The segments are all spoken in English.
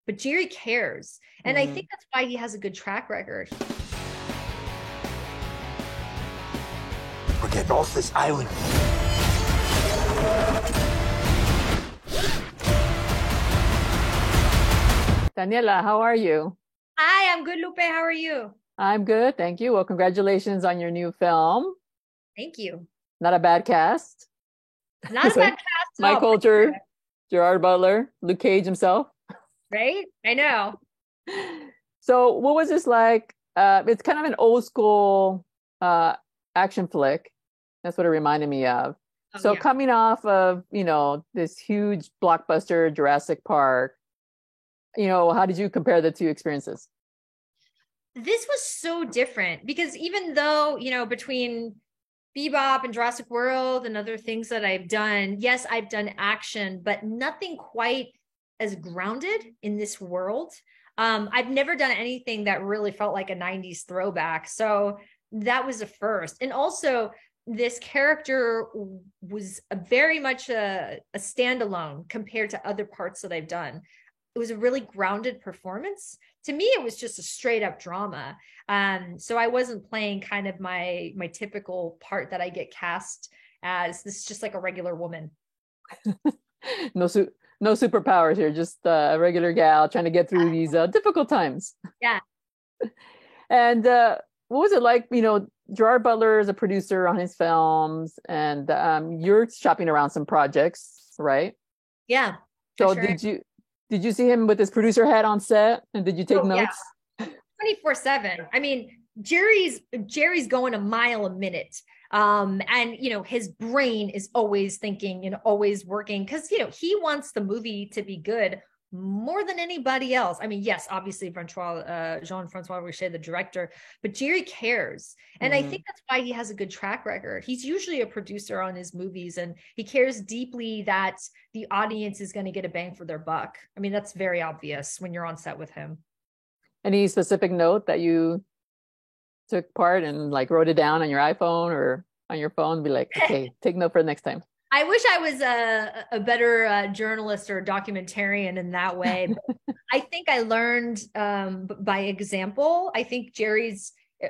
but Jerry cares. And I think that's why he has a good track record. We're getting off this island. Daniela, how are you? Hi, I'm good, Lupe. How are you? I'm good, thank you. Well, congratulations on your new film. Thank you. Not a bad cast. Not a bad cast at Mike all. Colter, Gerard Butler, Luke Cage himself. Right? I know. So what was this like? It's kind of an old school action flick. That's what it reminded me of. Oh, So yeah. coming off of, this huge blockbuster Jurassic Park, how did you compare the two experiences? This was so different because even though, between Bebop and Jurassic World and other things that I've done, yes, I've done action, but nothing quite as grounded in this world. I've never done anything that really felt like a 90s throwback. So that was a first. And also, this character was very much a standalone compared to other parts that I've done. It was a really grounded performance. To me, it was just a straight up drama. So I wasn't playing kind of my typical part that I get cast as. This is just like a regular woman. No superpowers here, just a regular gal trying to get through these difficult times. Yeah. And what was it like? Gerard Butler is a producer on his films, and you're shopping around some projects, right? Yeah. So sure. did you see him with his producer hat on set, and did you take notes? Yeah. 24/7. I mean, Jerry's going a mile a minute. And his brain is always thinking and always working because he wants the movie to be good more than anybody else. I mean, yes, obviously Jean-Francois Richet, the director, but Jerry cares. And I think that's why he has a good track record. He's usually a producer on his movies, and he cares deeply that the audience is going to get a bang for their buck. I mean, that's very obvious when you're on set with him. Any specific note that you took part and like wrote it down on your iPhone or on your phone, be like, okay, take note for the next time? I wish I was a better journalist or documentarian in that way. But I think I learned by example. I think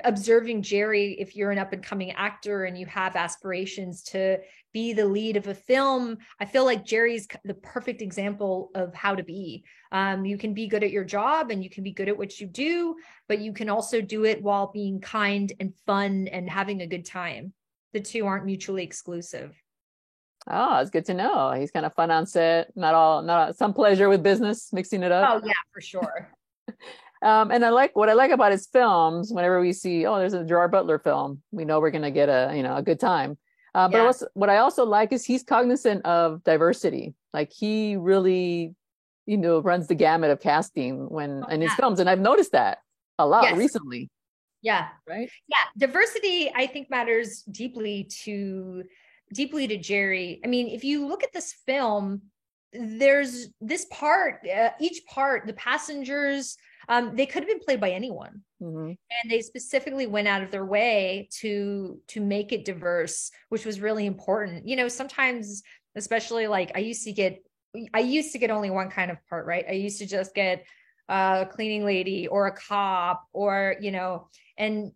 observing Jerry, if you're an up and coming actor and you have aspirations to be the lead of a film, I feel like Jerry's the perfect example of how to be. You can be good at your job and you can be good at what you do, but you can also do it while being kind and fun and having a good time. The two aren't mutually exclusive. Oh, it's good to know. He's kind of fun on set, not some pleasure with business, mixing it up. Oh yeah, for sure. And what I like about his films. Whenever we see, there's a Gerard Butler film, we know we're gonna get a good time. But what I also like is he's cognizant of diversity. Like he really, runs the gamut of casting in his films, and I've noticed that a lot recently. Yeah. Right. Yeah. Diversity, I think, matters deeply to Jerry. I mean, if you look at this film, there's this part, each part, the passengers, they could have been played by anyone. And they specifically went out of their way to make it diverse, which was really important. Sometimes, especially like I used to get only one kind of part, right? I used to just get a cleaning lady or a cop or, and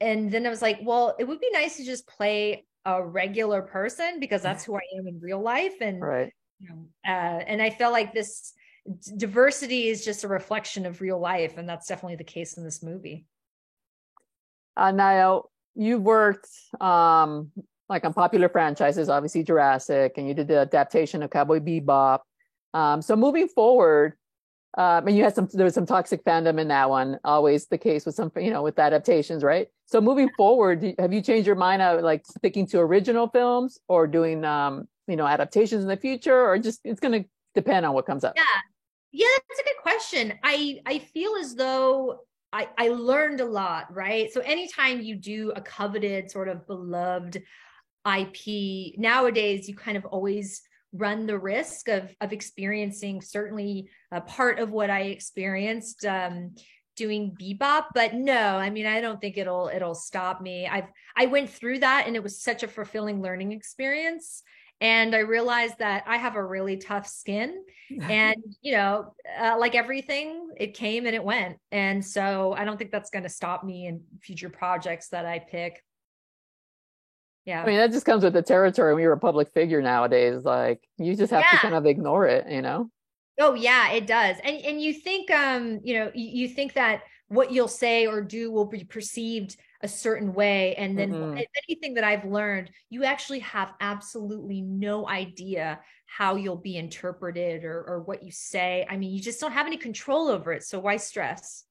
then I was like, well, it would be nice to just play a regular person because that's who I am in real life. And, right. And I felt like this diversity is just a reflection of real life. And that's definitely the case in this movie. Now you've worked, like on popular franchises, obviously Jurassic, and you did the adaptation of Cowboy Bebop. So moving forward, and there was some toxic fandom in that one, always the case with some, with adaptations, right? So moving forward, have you changed your mind out, like sticking to original films or doing, adaptations in the future, or just it's going to depend on what comes up? Yeah, that's a good question. I feel as though I learned a lot, right? So anytime you do a coveted sort of beloved IP, nowadays you kind of always run the risk of experiencing certainly a part of what I experienced doing Bebop, but no, I mean, I don't think it'll stop me. I went through that and it was such a fulfilling learning experience. And I realized that I have a really tough skin. And, like everything, it came and it went. And so I don't think that's going to stop me in future projects that I pick. Yeah. I mean, that just comes with the territory when you're a public figure nowadays. Like, you just have to Yeah. kind of ignore it, you know? Oh yeah, it does. And you think you think that what you'll say or do will be perceived a certain way, and then Mhm. anything that I've learned, you actually have absolutely no idea how you'll be interpreted or what you say. I mean, you just don't have any control over it, so why stress?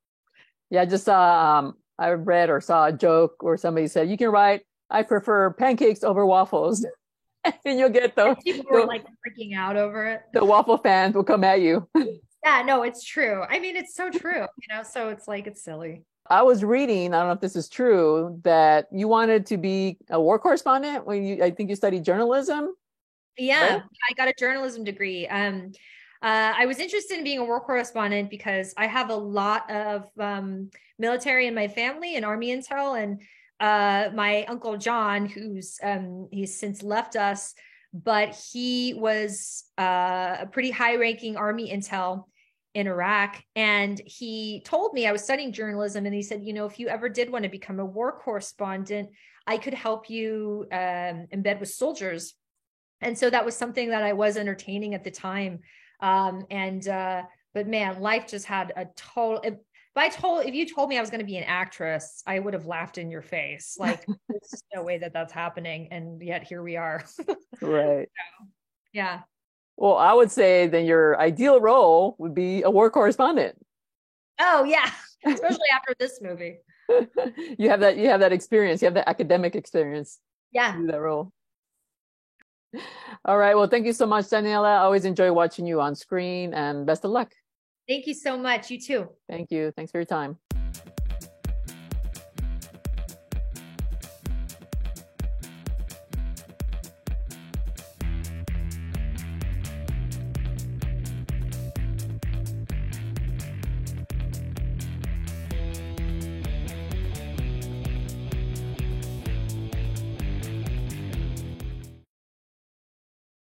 Yeah, I just saw, I read or saw a joke where somebody said, you can write, I prefer pancakes over waffles. And you'll get People were like freaking out over it. the waffle fans will come at you. Yeah, no, it's true. I mean, it's so true, so it's like, it's silly. I was reading, I don't know if this is true, that you wanted to be a war correspondent when I think you studied journalism. Yeah, Right? I got a journalism degree. I was interested in being a war correspondent because I have a lot of military in my family and Army intel, and my uncle John, he's since left us, but he was a pretty high-ranking Army intel in Iraq, and he told me, I was studying journalism, and he said, if you ever did want to become a war correspondent, I could help you embed with soldiers. And so that was something that I was entertaining at the time. But man, life just had a total. If you told me I was going to be an actress, I would have laughed in your face. Like, there's just no way that that's happening, and yet here we are. Right. Yeah. Well, I would say then your ideal role would be a war correspondent. Oh yeah, especially after this movie. You have that experience. You have the academic experience Yeah. to do that role. All right. Well, thank you so much, Daniela. I always enjoy watching you on screen, and best of luck. Thank you so much. You too. Thank you. Thanks for your time.